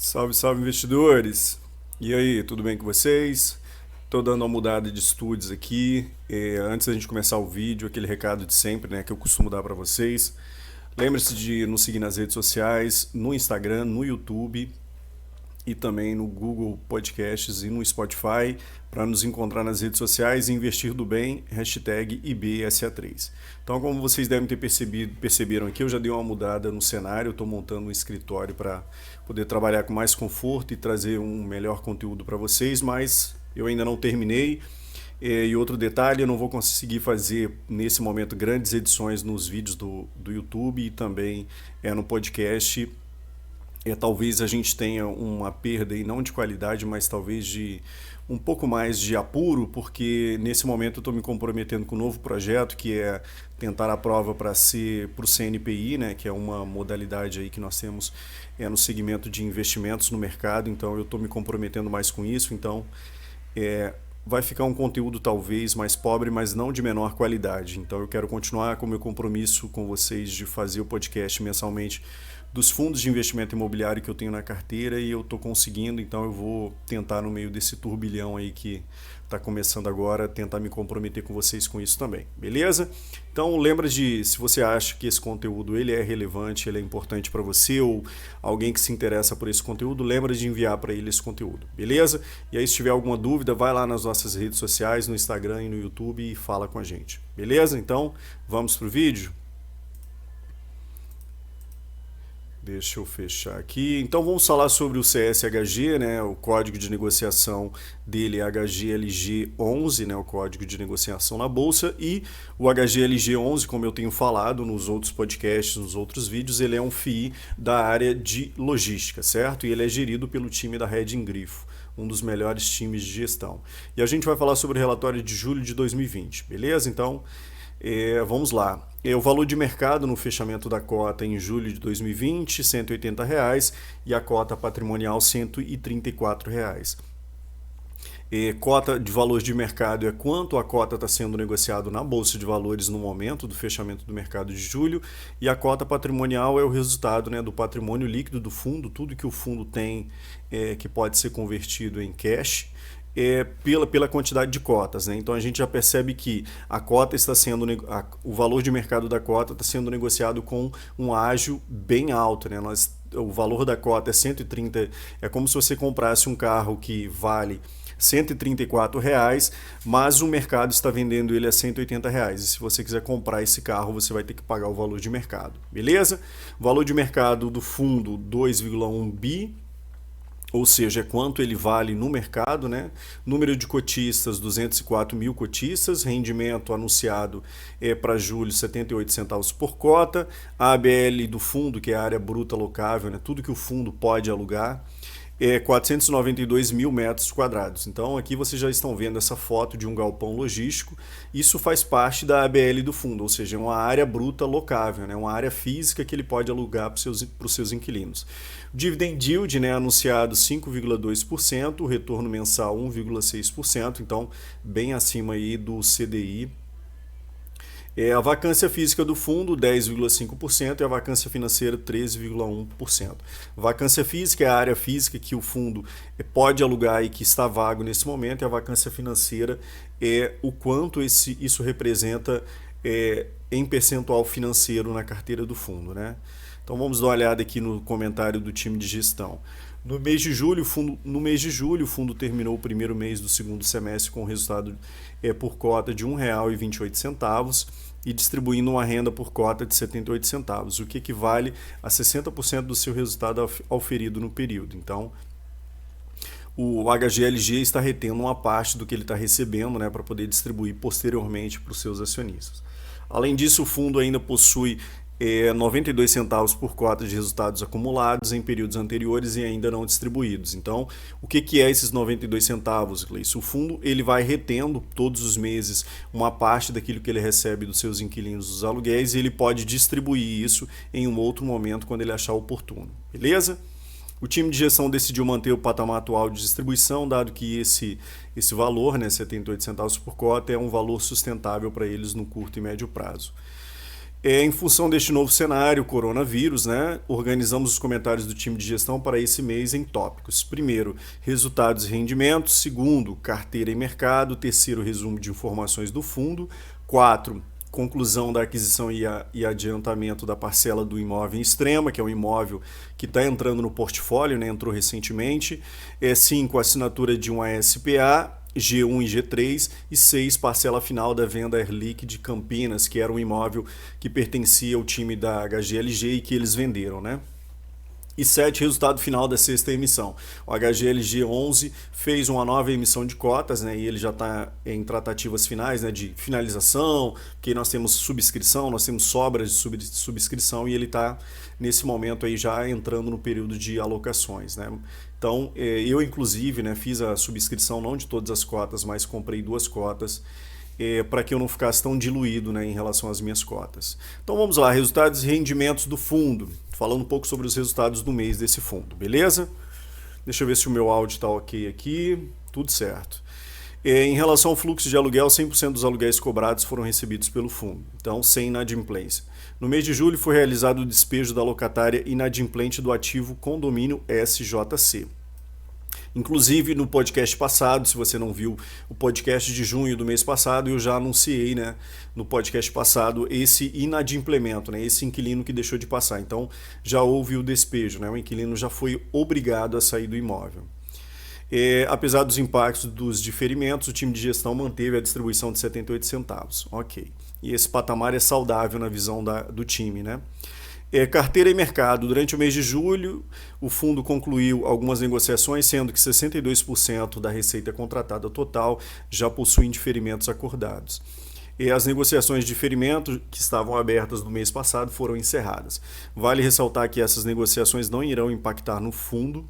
Salve, salve investidores! E aí, tudo bem com vocês? Estou dando uma mudada de estúdios aqui. Antes da gente começar o vídeo, aquele recado de sempre, né, que eu costumo dar para vocês. Lembre-se de nos seguir nas redes sociais, no Instagram, no YouTube e também no Google Podcasts e no Spotify para nos encontrar nas redes sociais e investir do bem, hashtag IBSA3. Então, como vocês devem ter perceberam aqui, eu já dei uma mudada no cenário, estou montando um escritório para poder trabalhar com mais conforto e trazer um melhor conteúdo para vocês, mas eu ainda não terminei. E outro detalhe, eu não vou conseguir fazer nesse momento grandes edições nos vídeos do YouTube e também no podcast. Talvez a gente tenha uma perda, e não de qualidade, mas talvez de um pouco mais de apuro, porque nesse momento eu estou me comprometendo com um novo projeto, que é tentar a prova para o CNPI, né, que é uma modalidade aí que nós temos no segmento de investimentos no mercado, então eu estou me comprometendo mais com isso, então vai ficar um conteúdo talvez mais pobre, mas não de menor qualidade. Então eu quero continuar com o meu compromisso com vocês de fazer o podcast mensalmente dos fundos de investimento imobiliário que eu tenho na carteira e eu estou conseguindo, então eu vou tentar no meio desse turbilhão aí que está começando agora, tentar me comprometer com vocês com isso também, beleza? Então lembra de, se você acha que esse conteúdo ele é relevante, ele é importante para você ou alguém que se interessa por esse conteúdo, lembra de enviar para ele esse conteúdo, beleza? E aí se tiver alguma dúvida, vai lá nas nossas redes sociais, no Instagram e no YouTube e fala com a gente, beleza? Então vamos pro vídeo? Deixa eu fechar aqui. Então vamos falar sobre o CSHG, né? O código de negociação dele é HGLG11, né? O código de negociação na bolsa, e o HGLG11, como eu tenho falado nos outros podcasts, nos outros vídeos, ele é um FII da área de logística, certo? E ele é gerido pelo time da Reding Grifo, um dos melhores times de gestão. E a gente vai falar sobre o relatório de julho de 2020, beleza? Então vamos lá. O valor de mercado no fechamento da cota em julho de 2020, R$ 180 reais, e a cota patrimonial R$ 134 reais. Cota de valor de mercado é quanto a cota está sendo negociado na Bolsa de Valores no momento do fechamento do mercado de julho, e a cota patrimonial é o resultado, né, do patrimônio líquido do fundo, tudo que o fundo tem que pode ser convertido em cash, pela quantidade de cotas, né? Então a gente já percebe que a cota está sendo o valor de mercado da cota está sendo negociado com um ágio bem alto, né? O valor da cota é 130, é como se você comprasse um carro que vale R$ 134 reais, mas o mercado está vendendo ele a R$ 180 reais. E se você quiser comprar esse carro, você vai ter que pagar o valor de mercado, beleza? O valor de mercado do fundo 2,1 bi, ou seja, é quanto ele vale no mercado, né? Número de cotistas, 204 mil cotistas, rendimento anunciado para julho, 78 centavos por cota, a ABL do fundo, que é a área bruta locável, né? Tudo que o fundo pode alugar, 492 mil metros quadrados. Então aqui vocês já estão vendo essa foto de um galpão logístico. Isso faz parte da ABL do fundo, ou seja, é uma área bruta locável, né? Uma área física que ele pode alugar para os seus inquilinos. O dividend yield, né, anunciado 5,2%, o retorno mensal 1,6%, então bem acima aí do CDI. A vacância física do fundo, 10,5%, e a vacância financeira, 13,1%. Vacância física é a área física que o fundo pode alugar e que está vago nesse momento, e a vacância financeira é o quanto isso representa em percentual financeiro na carteira do fundo, né? Então vamos dar uma olhada aqui no comentário do time de gestão. No mês de julho, o fundo terminou o primeiro mês do segundo semestre com resultado por cota de R$ 1,28 e distribuindo uma renda por cota de 78 centavos, o que equivale a 60% do seu resultado auferido no período. Então, o HGLG está retendo uma parte do que ele está recebendo, né, para poder distribuir posteriormente para os seus acionistas. Além disso, o fundo ainda possui 92 centavos por cota de resultados acumulados em períodos anteriores e ainda não distribuídos. Então, o que é esses 92 centavos, Gleice? O fundo ele vai retendo todos os meses uma parte daquilo que ele recebe dos seus inquilinos dos aluguéis e ele pode distribuir isso em um outro momento quando ele achar oportuno. Beleza? O time de gestão decidiu manter o patamar atual de distribuição, dado que esse valor, né, 78 centavos por cota, é um valor sustentável para eles no curto e médio prazo. Em função deste novo cenário, coronavírus, né, organizamos os comentários do time de gestão para esse mês em tópicos. Primeiro, resultados e rendimentos. Segundo, carteira e mercado. Terceiro, resumo de informações do fundo. 4, conclusão da aquisição e adiantamento da parcela do imóvel em Extrema, que é um imóvel que está entrando no portfólio, né, entrou recentemente. 5, assinatura de um ASPA. G1 e G3, e 6, parcela final da venda Airliquid de Campinas, que era um imóvel que pertencia ao time da HGLG e que eles venderam, né? E 7, resultado final da sexta emissão. O HGLG 11 fez uma nova emissão de cotas, né, e ele já está em tratativas finais, né, de finalização, porque nós temos subscrição, nós temos sobras de subscrição, e ele está nesse momento aí já entrando no período de alocações, né? Então, eu inclusive, né, fiz a subscrição não de todas as cotas, mas comprei 2 cotas para que eu não ficasse tão diluído, né, em relação às minhas cotas. Então vamos lá, resultados e rendimentos do fundo. Falando um pouco sobre os resultados do mês desse fundo, beleza? Deixa eu ver se o meu áudio está ok aqui. Tudo certo. Em relação ao fluxo de aluguel, 100% dos aluguéis cobrados foram recebidos pelo fundo, então sem inadimplência. No mês de julho foi realizado o despejo da locatária inadimplente do ativo condomínio SJC. Inclusive no podcast passado, se você não viu o podcast de junho do mês passado, eu já anunciei, né, no podcast passado esse inadimplemento, né, esse inquilino que deixou de passar. Então já houve o despejo, né, o inquilino já foi obrigado a sair do imóvel. Apesar dos impactos dos diferimentos, o time de gestão manteve a distribuição de 78 centavos. Ok. E esse patamar é saudável na visão do time, né? Carteira e mercado. Durante o mês de julho, o fundo concluiu algumas negociações, sendo que 62% da receita contratada total já possuem diferimentos acordados. As negociações de diferimento que estavam abertas no mês passado foram encerradas. Vale ressaltar que essas negociações não irão impactar o fundo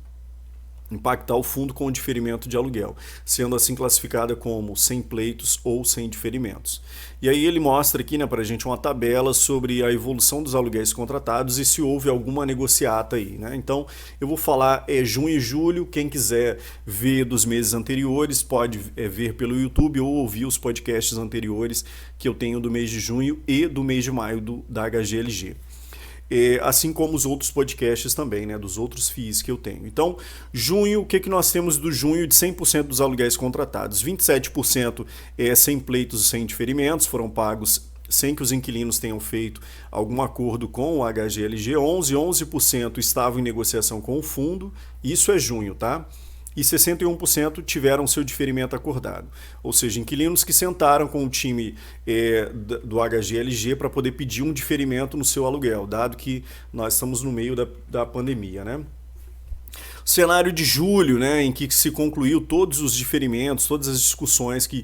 com o diferimento de aluguel, sendo assim classificada como sem pleitos ou sem diferimentos. E aí ele mostra aqui, né, para a gente uma tabela sobre a evolução dos aluguéis contratados e se houve alguma negociata aí, né? Então eu vou falar junho e julho. Quem quiser ver dos meses anteriores pode ver pelo YouTube ou ouvir os podcasts anteriores que eu tenho do mês de junho e do mês de maio da HGLG. Assim como os outros podcasts também, né, dos outros FIIs que eu tenho. Então, junho, o que nós temos do junho de 100% dos aluguéis contratados? 27% sem pleitos e sem diferimentos, foram pagos sem que os inquilinos tenham feito algum acordo com o HGLG. 11% estavam em negociação com o fundo, isso é junho, tá? E 61% tiveram seu diferimento acordado. Ou seja, inquilinos que sentaram com o time do HGLG para poder pedir um diferimento no seu aluguel, dado que nós estamos no meio da pandemia, né? Cenário de julho, né, em que se concluiu todos os diferimentos, todas as discussões que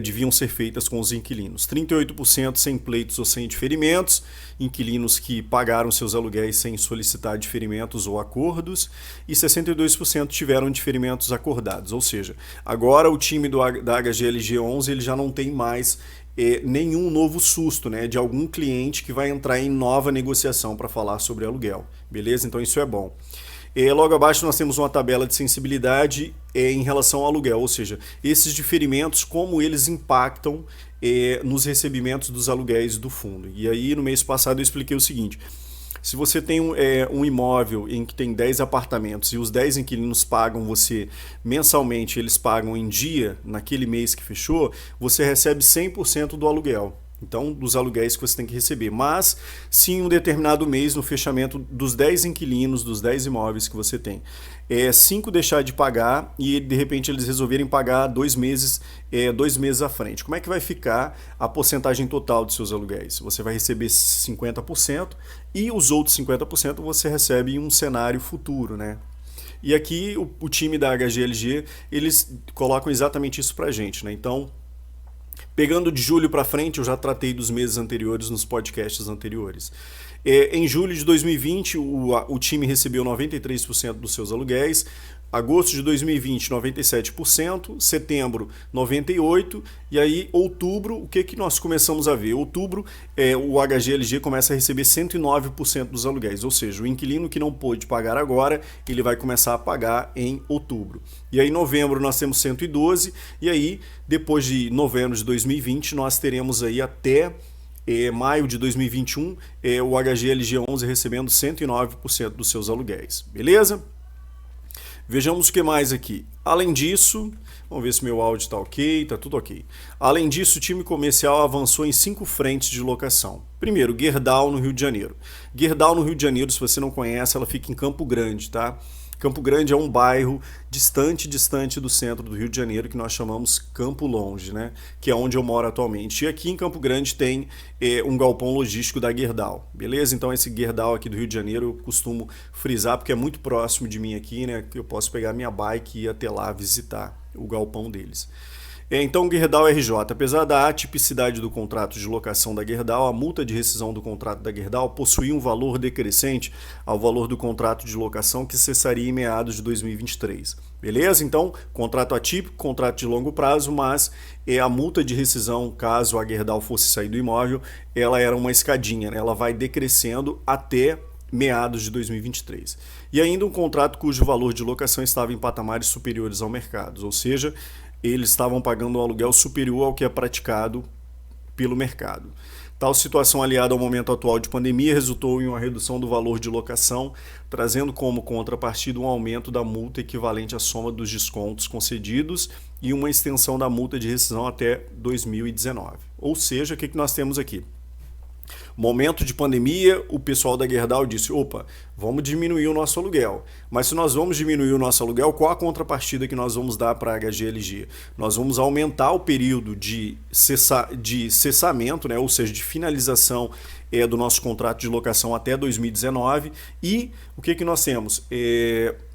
deviam ser feitas com os inquilinos. 38% sem pleitos ou sem diferimentos, inquilinos que pagaram seus aluguéis sem solicitar diferimentos ou acordos, e 62% tiveram diferimentos acordados. Ou seja, agora o time da HGLG 11 ele já não tem mais nenhum novo susto, né, de algum cliente que vai entrar em nova negociação para falar sobre aluguel. Beleza? Então isso é bom. Logo abaixo nós temos uma tabela de sensibilidade em relação ao aluguel, ou seja, esses diferimentos, como eles impactam nos recebimentos dos aluguéis do fundo. E aí no mês passado eu expliquei o seguinte: se você tem um imóvel em que tem 10 apartamentos e os 10 inquilinos pagam você mensalmente, eles pagam em dia, naquele mês que fechou, você recebe 100% do aluguel. Então, dos aluguéis que você tem que receber. Mas, se em um determinado mês, no fechamento dos 10 inquilinos, dos 10 imóveis que você tem, 5 deixar de pagar e, de repente, eles resolverem pagar 2 meses à frente. Como é que vai ficar a porcentagem total dos seus aluguéis? Você vai receber 50% e os outros 50% você recebe em um cenário futuro, né? E aqui, o time da HGLG, eles colocam exatamente isso pra gente, né? Então, pegando de julho para frente, eu já tratei dos meses anteriores nos podcasts anteriores. Em julho de 2020, o time recebeu 93% dos seus aluguéis. Agosto de 2020, 97%, setembro, 98%, e aí outubro, o que nós começamos a ver? Outubro, o HGLG começa a receber 109% dos aluguéis, ou seja, o inquilino que não pôde pagar agora, ele vai começar a pagar em outubro. E aí em novembro nós temos 112%, e aí depois de novembro de 2020 nós teremos aí até maio de 2021, o HGLG11 recebendo 109% dos seus aluguéis. Beleza? Vejamos o que mais aqui. Além disso, vamos ver se meu áudio está ok, está tudo ok. Além disso, o time comercial avançou em 5 frentes de locação. Primeiro, Gerdau, no Rio de Janeiro. Gerdau, no Rio de Janeiro, se você não conhece, ela fica em Campo Grande, tá? Campo Grande é um bairro distante do centro do Rio de Janeiro, que nós chamamos Campo Longe, né? Que é onde eu moro atualmente. E aqui em Campo Grande tem um galpão logístico da Gerdau, beleza? Então esse Gerdau aqui do Rio de Janeiro eu costumo frisar porque é muito próximo de mim aqui, né? Eu posso pegar minha bike e ir até lá visitar o galpão deles. Então, Gerdau RJ, apesar da atipicidade do contrato de locação da Gerdau, a multa de rescisão do contrato da Gerdau possuía um valor decrescente ao valor do contrato de locação que cessaria em meados de 2023. Beleza? Então, contrato atípico, contrato de longo prazo, mas a multa de rescisão, caso a Gerdau fosse sair do imóvel, ela era uma escadinha, né? Ela vai decrescendo até meados de 2023. E ainda um contrato cujo valor de locação estava em patamares superiores ao mercado, ou seja, eles estavam pagando um aluguel superior ao que é praticado pelo mercado. Tal situação aliada ao momento atual de pandemia resultou em uma redução do valor de locação, trazendo como contrapartida um aumento da multa equivalente à soma dos descontos concedidos e uma extensão da multa de rescisão até 2019. Ou seja, o que nós temos aqui? Momento de pandemia, o pessoal da Gerdau disse, opa, vamos diminuir o nosso aluguel. Mas se nós vamos diminuir o nosso aluguel, qual a contrapartida que nós vamos dar para a HGLG? Nós vamos aumentar o período de cessamento, né, ou seja, de finalização do nosso contrato de locação até 2019. E o que nós temos?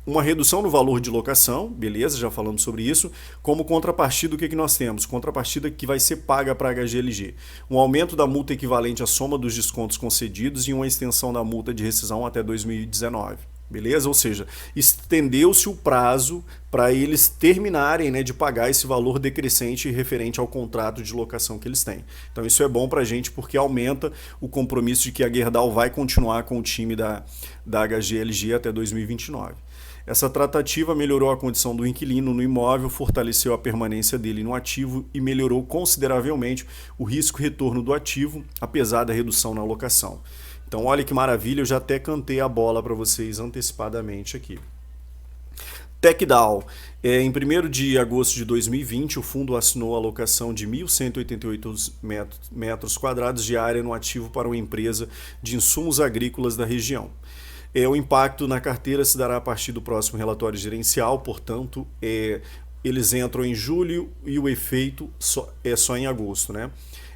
Uma redução no valor de locação, beleza, já falamos sobre isso. Como contrapartida, o que nós temos? Contrapartida que vai ser paga para a HGLG. Um aumento da multa equivalente à soma dos descontos concedidos e uma extensão da multa de rescisão até 2019. Beleza? Ou seja, estendeu-se o prazo para eles terminarem, né, de pagar esse valor decrescente referente ao contrato de locação que eles têm. Então isso é bom para a gente porque aumenta o compromisso de que a Gerdau vai continuar com o time da HGLG até 2029. Essa tratativa melhorou a condição do inquilino no imóvel, fortaleceu a permanência dele no ativo e melhorou consideravelmente o risco-retorno do ativo, apesar da redução na locação. Então, olha que maravilha, eu já até cantei a bola para vocês antecipadamente aqui. TecDAO. Em 1º de agosto de 2020, o fundo assinou a locação de 1.188 metros quadrados de área no ativo para uma empresa de insumos agrícolas da região. O impacto na carteira se dará a partir do próximo relatório gerencial, portanto, eles entram em julho e o efeito é só em agosto, né?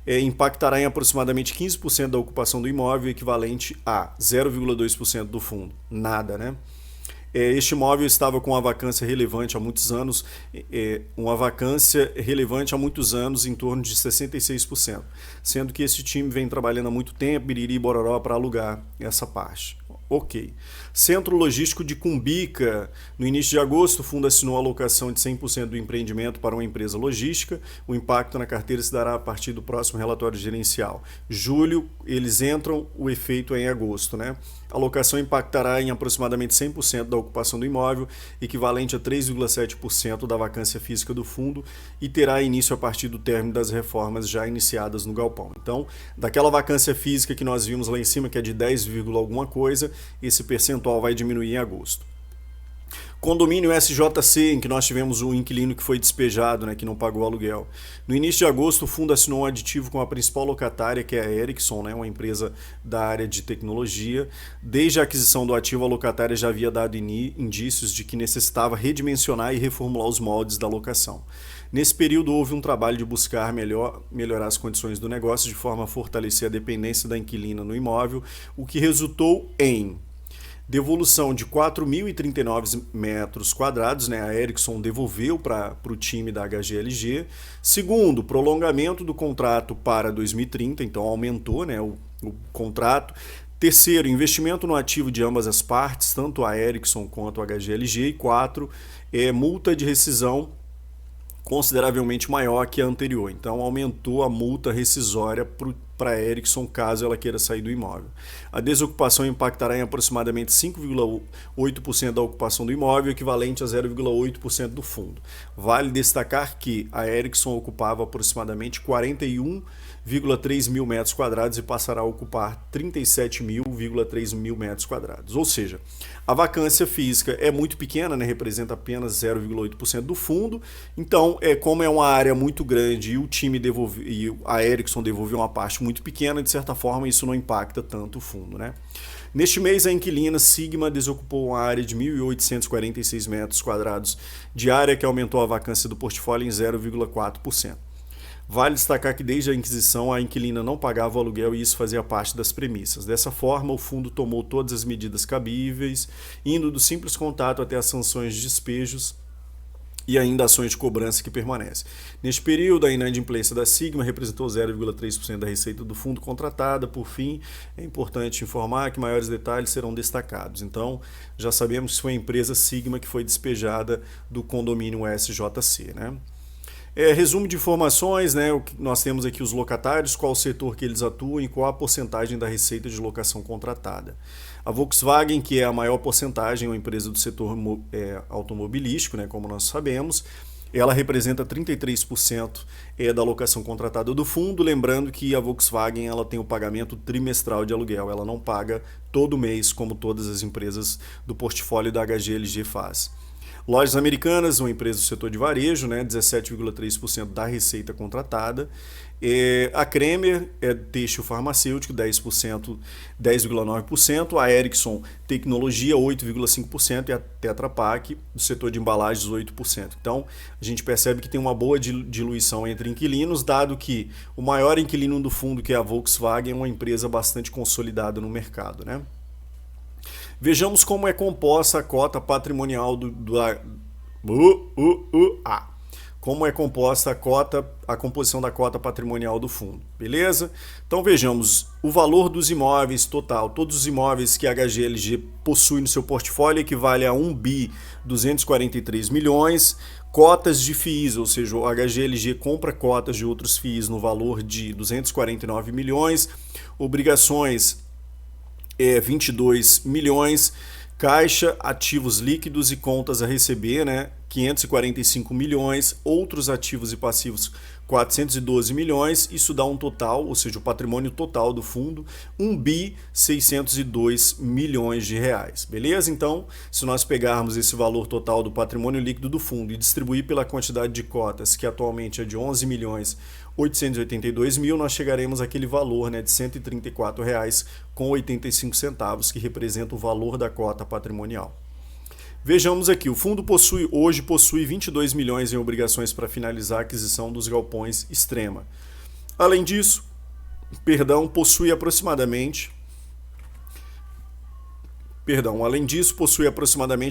Impactará em aproximadamente 15% da ocupação do imóvel, equivalente a 0,2% do fundo. Nada, né? Este imóvel estava com uma vacância relevante há muitos anos, em torno de 66%, sendo que esse time vem trabalhando há muito tempo, biriri bororó, para alugar essa parte. Ok. Centro Logístico de Cumbica. No início de agosto, o fundo assinou a alocação de 100% do empreendimento para uma empresa logística. O impacto na carteira se dará a partir do próximo relatório gerencial. Julho, eles entram, o efeito é em agosto, né? A alocação impactará em aproximadamente 100% da ocupação do imóvel, equivalente a 3,7% da vacância física do fundo, e terá início a partir do término das reformas já iniciadas no galpão. Então, daquela vacância física que nós vimos lá em cima, que é de 10, alguma coisa, esse percentual vai diminuir em agosto. Condomínio SJC, em que nós tivemos um inquilino que foi despejado, né, que não pagou aluguel. No início de agosto, o fundo assinou um aditivo com a principal locatária, que é a Ericsson, né, uma empresa da área de tecnologia. Desde a aquisição do ativo, a locatária já havia dado indícios de que necessitava redimensionar e reformular os moldes da locação. Nesse período, houve um trabalho de buscar melhorar as condições do negócio, de forma a fortalecer a dependência da inquilina no imóvel, o que resultou em devolução de 4.039 metros quadrados, né? A Ericsson devolveu para o time da HGLG. Segundo, prolongamento do contrato para 2030, então aumentou, né, o contrato. Terceiro, investimento no ativo de ambas as partes, tanto a Ericsson quanto a HGLG. E 4, multa de rescisão consideravelmente maior que a anterior. Então aumentou a multa rescisória para a Ericsson caso ela queira sair do imóvel. A desocupação impactará em aproximadamente 5,8% da ocupação do imóvel, equivalente a 0,8% do fundo. Vale destacar que a Ericsson ocupava aproximadamente 37.3 mil metros quadrados e passará a ocupar 37.3 mil metros quadrados. Ou seja, a vacância física é muito pequena, né, representa apenas 0,8% do fundo. Então, como é uma área muito grande e o time e a Ericsson devolveu uma parte muito pequena, de certa forma isso não impacta tanto o fundo, né? Neste mês, a inquilina Sigma desocupou uma área de 1.846 metros quadrados de área, que aumentou a vacância do portfólio em 0,4%. Vale destacar que desde a inquisição a inquilina não pagava o aluguel e isso fazia parte das premissas. Dessa forma, o fundo tomou todas as medidas cabíveis, indo do simples contato até as sanções de despejos e ainda ações de cobrança que permanecem. Neste período, a inadimplência da Sigma representou 0,3% da receita do fundo contratada. Por fim, é importante informar que maiores detalhes serão destacados. Então, já sabemos que foi a empresa Sigma que foi despejada do condomínio SJC, né? Resumo de informações, né? Nós temos aqui os locatários, qual o setor que eles atuam e qual a porcentagem da receita de locação contratada. A Volkswagen, que é a maior porcentagem, é uma empresa do setor automobilístico, né, como nós sabemos, ela representa 33% da locação contratada do fundo. Lembrando que a Volkswagen ela tem o pagamento trimestral de aluguel, ela não paga todo mês, como todas as empresas do portfólio da HGLG faz. Lojas Americanas, uma empresa do setor de varejo, né, 17,3% da receita contratada. A Kremer é têxtil farmacêutico, 10%, 10,9%. A Ericsson Tecnologia, 8,5%. E a Tetra Pak, do setor de embalagens, 8%. Então, a gente percebe que tem uma boa diluição entre inquilinos, dado que o maior inquilino do fundo, que é a Volkswagen, é uma empresa bastante consolidada no mercado, né? Vejamos como é composta a cota patrimonial como é composta a composição da cota patrimonial do fundo, beleza? Então vejamos o valor dos imóveis total, todos os imóveis que a HGLG possui no seu portfólio equivale a 1.243 milhões, cotas de FIIs, ou seja, o HGLG compra cotas de outros FIIs no valor de 249 milhões, obrigações 22 milhões, caixa, ativos líquidos e contas a receber, né, 545 milhões, outros ativos e passivos 412 milhões, isso dá um total, ou seja, o patrimônio total do fundo, 1.602 milhões de reais, beleza? Então, se nós pegarmos esse valor total do patrimônio líquido do fundo e distribuir pela quantidade de cotas, que atualmente é de 11 milhões 882 mil, nós chegaremos àquele valor, né, de R$ 134,85, que representa o valor da cota patrimonial. Vejamos aqui, o fundo hoje possui 22 milhões em obrigações para finalizar a aquisição dos galpões Extrema. Além disso, possui aproximadamente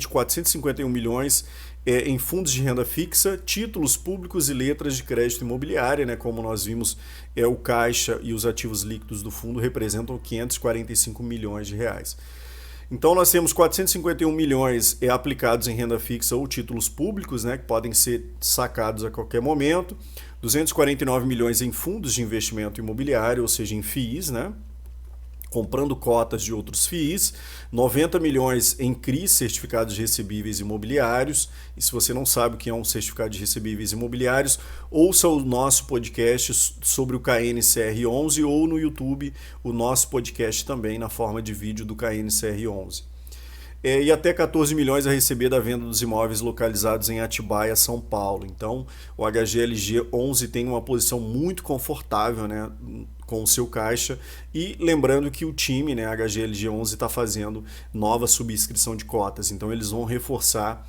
451 milhões em fundos de renda fixa, títulos públicos e letras de crédito imobiliária, né? Como nós vimos, o caixa e os ativos líquidos do fundo representam 545 milhões de reais. Então nós temos 451 milhões aplicados em renda fixa ou títulos públicos, né, que podem ser sacados a qualquer momento, 249 milhões em fundos de investimento imobiliário, ou seja, em FIIs, né, comprando cotas de outros FIIs, 90 milhões em CRIs, certificados de recebíveis imobiliários. E se você não sabe o que é um certificado de recebíveis imobiliários, ouça o nosso podcast sobre o KNCR11 ou no YouTube o nosso podcast também na forma de vídeo do KNCR11. E até 14 milhões a receber da venda dos imóveis localizados em Atibaia, São Paulo. Então, o HGLG 11 tem uma posição muito confortável, né, com o seu caixa. E lembrando que o time, né, HGLG 11, está fazendo nova subscrição de cotas. Então, eles vão reforçar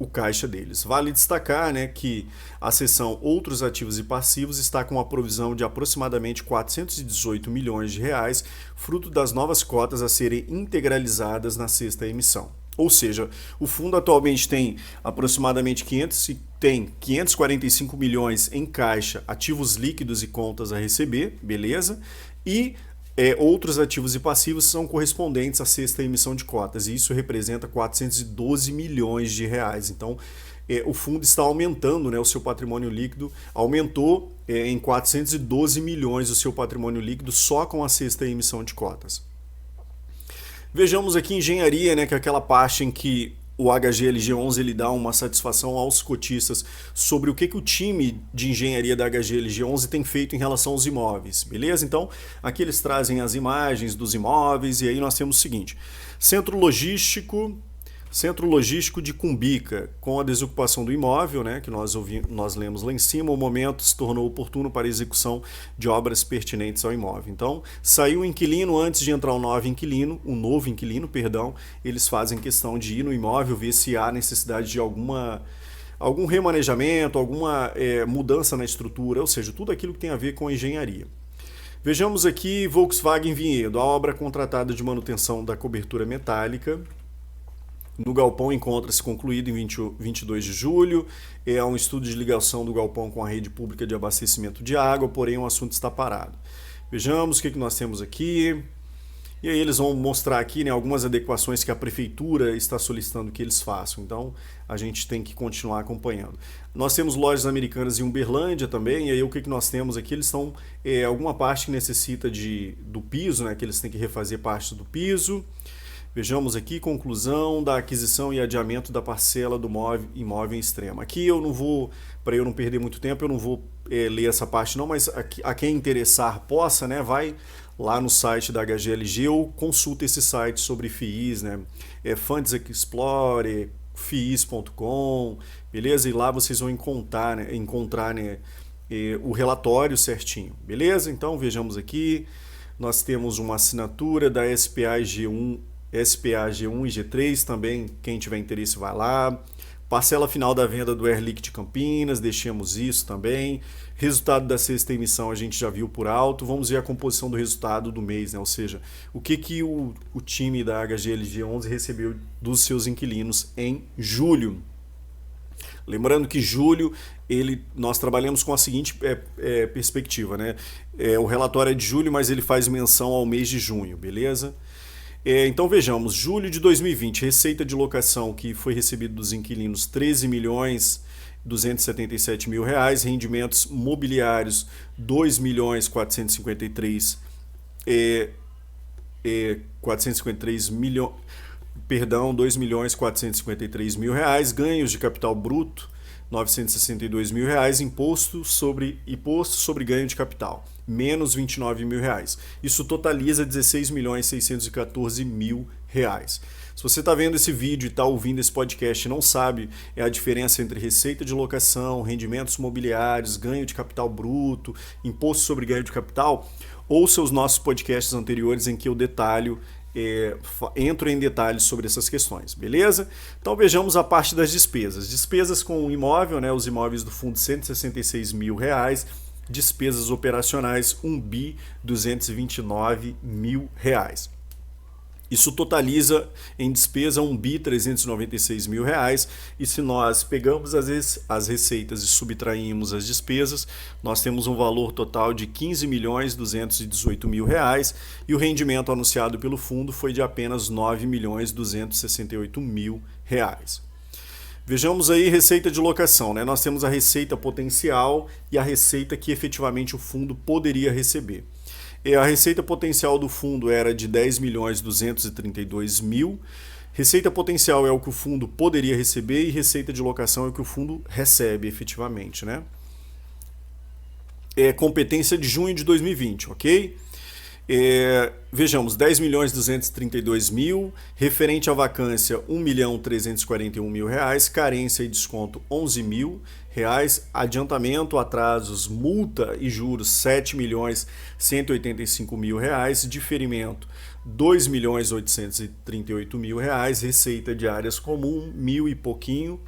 o caixa deles. Vale destacar, né, que a seção Outros Ativos e Passivos está com uma provisão de aproximadamente 418 milhões de reais, fruto das novas cotas a serem integralizadas na sexta emissão. Ou seja, o fundo atualmente tem aproximadamente 545 milhões em caixa, ativos líquidos e contas a receber, beleza? E outros ativos e passivos são correspondentes à sexta emissão de cotas, e isso representa 412 milhões de reais. Então, o fundo está aumentando, né, o seu patrimônio líquido, aumentou em 412 milhões o seu patrimônio líquido só com a sexta emissão de cotas. Vejamos aqui engenharia, né, que é aquela parte em que o HGLG11 ele dá uma satisfação aos cotistas sobre o que o time de engenharia da HGLG11 tem feito em relação aos imóveis, beleza? Então, aqui eles trazem as imagens dos imóveis e aí nós temos o seguinte: Centro Logístico de Cumbica, com a desocupação do imóvel, né, que nós lemos lá em cima, o momento se tornou oportuno para a execução de obras pertinentes ao imóvel. Então, saiu o inquilino antes de entrar o novo inquilino, eles fazem questão de ir no imóvel, ver se há necessidade de algum remanejamento, alguma mudança na estrutura, ou seja, tudo aquilo que tem a ver com a engenharia. Vejamos aqui Volkswagen Vinhedo, a obra contratada de manutenção da cobertura metálica no galpão encontra-se concluído em 22 de julho. É um estudo de ligação do galpão com a rede pública de abastecimento de água, porém o assunto está parado. Vejamos o que nós temos aqui. E aí eles vão mostrar aqui, né, algumas adequações que a prefeitura está solicitando que eles façam. Então a gente tem que continuar acompanhando. Nós temos lojas americanas em Uberlândia também. E aí o que nós temos aqui? Eles estão alguma parte que necessita do piso, né, que eles têm que refazer parte do piso. Vejamos aqui, conclusão da aquisição e adiamento da parcela do imóvel em extrema. Aqui eu não vou, para eu não perder muito tempo, eu não vou ler essa parte não, mas a quem interessar possa, né, vai lá no site da HGLG ou consulta esse site sobre FIIs, né, Funds Explorer, FIIs.com, beleza? E lá vocês vão encontrar o relatório certinho, beleza? Então vejamos aqui, nós temos uma assinatura da SPA G1 e G3 também, quem tiver interesse vai lá. Parcela final da venda do Airlick de Campinas, deixemos isso também. Resultado da sexta emissão a gente já viu por alto. Vamos ver a composição do resultado do mês, né? Ou seja, o que o time da HGLG11 recebeu dos seus inquilinos em julho. Lembrando que julho nós trabalhamos com a seguinte perspectiva, né? O relatório é de julho, mas ele faz menção ao mês de junho, beleza? Então vejamos, julho de 2020, receita de locação que foi recebida dos inquilinos R$13.277.000, rendimentos mobiliários R$2.453.000, ganhos de capital bruto R$962.000, imposto sobre ganho de capital, menos R$29.000. Isso totaliza R$16.614.000. Se você está vendo esse vídeo e está ouvindo esse podcast e não sabe a diferença entre receita de locação, rendimentos mobiliários, ganho de capital bruto, imposto sobre ganho de capital, ouça os nossos podcasts anteriores em que eu entro em detalhes sobre essas questões, beleza? Então vejamos a parte das despesas. Despesas com o imóvel, né, os imóveis do fundo R$166.000, despesas operacionais R$1.229.000. Isso totaliza em despesa R$1.396.000, e se nós pegamos as receitas e subtraímos as despesas, nós temos um valor total de R$15.218.000, e o rendimento anunciado pelo fundo foi de apenas R$9.268.000. Vejamos aí receita de locação, né? Nós temos a receita potencial e a receita que efetivamente o fundo poderia receber. A receita potencial do fundo era de R$10.232.000. Receita potencial é o que o fundo poderia receber e receita de locação é o que o fundo recebe efetivamente, né? Competência de junho de 2020, ok? Vejamos, R$10.232.000, referente à vacância R$1.341.000, carência e desconto R$11.000, adiantamento, atrasos, multa e juros R$7.185.000, diferimento R$2.838.000, receita de áreas comum R$1.000 e pouquinho.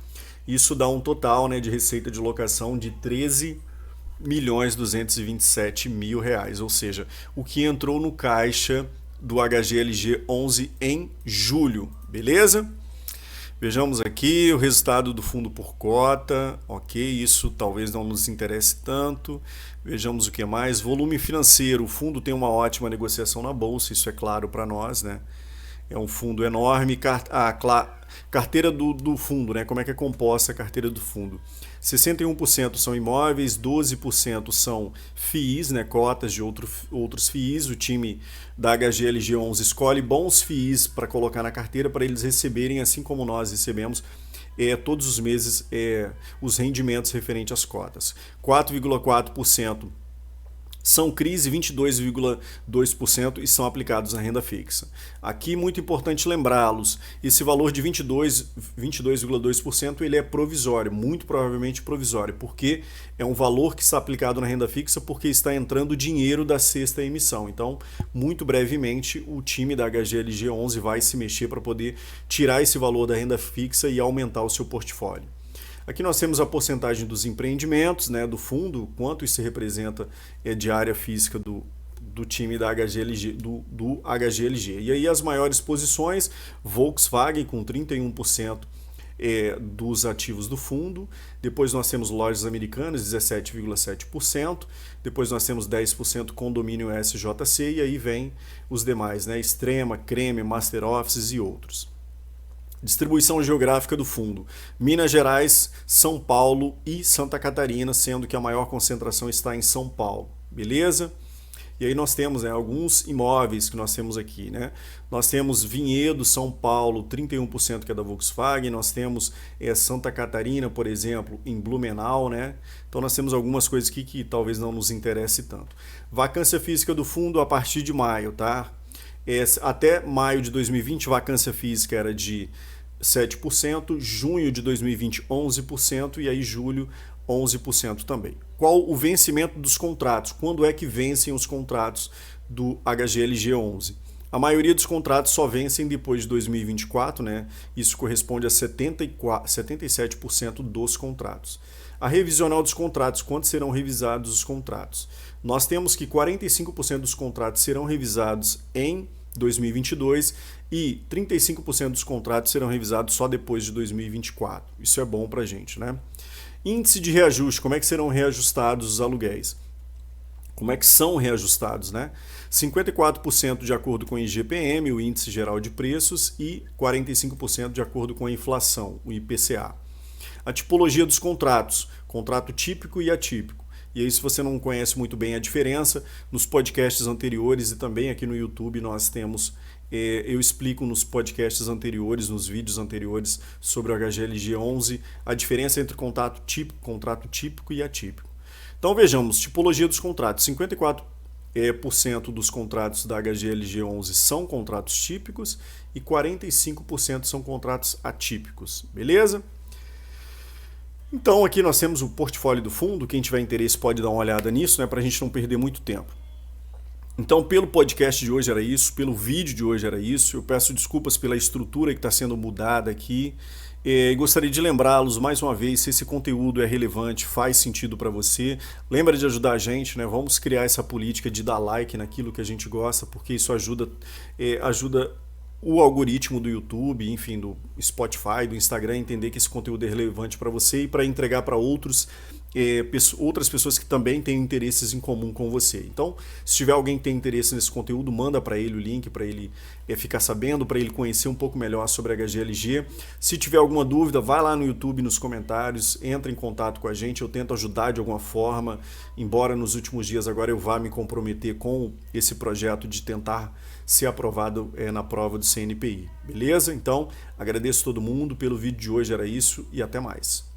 Isso dá um total, né, de receita de locação de R$13.227.000, ou seja, o que entrou no caixa do HGLG11 em julho, beleza? Vejamos aqui o resultado do fundo por cota, ok, isso talvez não nos interesse tanto. Vejamos o que mais, volume financeiro, o fundo tem uma ótima negociação na bolsa, isso é claro para nós, né? é um fundo enorme. Carteira do fundo, né? Como é que é composta a carteira do fundo? 61% são imóveis, 12% são FIIs, né? Cotas de outros FIIs. O time da HGLG11 escolhe bons FIIs para colocar na carteira para eles receberem, assim como nós recebemos, todos os meses os rendimentos referentes às cotas. 4,4% são CRIs e 22,2% e são aplicados na renda fixa. Aqui, muito importante lembrá-los, esse valor de 22,2% ele é provisório, muito provavelmente provisório, porque é um valor que está aplicado na renda fixa porque está entrando dinheiro da sexta emissão. Então, muito brevemente, o time da HGLG11 vai se mexer para poder tirar esse valor da renda fixa e aumentar o seu portfólio. Aqui nós temos a porcentagem dos empreendimentos, né, do fundo, quanto isso representa de área física do time da HGLG, do HGLG. E aí as maiores posições, Volkswagen com 31% dos ativos do fundo, depois nós temos lojas americanas, 17,7%, depois nós temos 10% condomínio SJC e aí vem os demais, né, Extrema, Creme, Master Offices e outros. Distribuição geográfica do fundo: Minas Gerais, São Paulo e Santa Catarina, sendo que a maior concentração está em São Paulo, beleza? E aí nós temos, né, alguns imóveis que nós temos aqui, né? Nós temos Vinhedo, São Paulo, 31% que é da Volkswagen, nós temos Santa Catarina, por exemplo, em Blumenau, né? Então nós temos algumas coisas aqui que talvez não nos interesse tanto. Vacância física do fundo a partir de maio, tá? Até maio de 2020, vacância física era de 7%, junho de 2020, 11%, e aí julho, 11% também. Qual o vencimento dos contratos? Quando é que vencem os contratos do HGLG11? A maioria dos contratos só vencem depois de 2024, né? Isso corresponde a 77% dos contratos. A revisional dos contratos, quando serão revisados os contratos? Nós temos que 45% dos contratos serão revisados em 2022 e 35% dos contratos serão revisados só depois de 2024. Isso é bom pra gente, né? Índice de reajuste, como é que serão reajustados os aluguéis? Como é que são reajustados, né? 54% de acordo com o IGPM, o Índice Geral de Preços, e 45% de acordo com a inflação, o IPCA. A tipologia dos contratos, contrato típico e atípico. E aí, se você não conhece muito bem a diferença, nos podcasts anteriores e também aqui no YouTube nós temos, eu explico nos podcasts anteriores, nos vídeos anteriores sobre o HGLG11, a diferença entre contrato típico e atípico. Então vejamos, tipologia dos contratos, 54% dos contratos da HGLG11 são contratos típicos e 45% são contratos atípicos, beleza? Então aqui nós temos o portfólio do fundo, quem tiver interesse pode dar uma olhada nisso, né, para a gente não perder muito tempo. Então pelo podcast de hoje era isso, pelo vídeo de hoje era isso, eu peço desculpas pela estrutura que está sendo mudada aqui, e gostaria de lembrá-los mais uma vez, se esse conteúdo é relevante, faz sentido para você, lembra de ajudar a gente, né? Vamos criar essa política de dar like naquilo que a gente gosta, porque isso ajuda o algoritmo do YouTube, enfim, do Spotify, do Instagram, entender que esse conteúdo é relevante para você e para entregar para outras pessoas que também têm interesses em comum com você. Então, se tiver alguém que tem interesse nesse conteúdo, manda para ele o link, para ele ficar sabendo, para ele conhecer um pouco melhor sobre a HGLG. Se tiver alguma dúvida, vai lá no YouTube, nos comentários, entra em contato com a gente, eu tento ajudar de alguma forma, embora nos últimos dias agora eu vá me comprometer com esse projeto de tentar ser aprovado na prova do CNPI. Beleza? Então, agradeço todo mundo pelo vídeo de hoje, era isso, e até mais.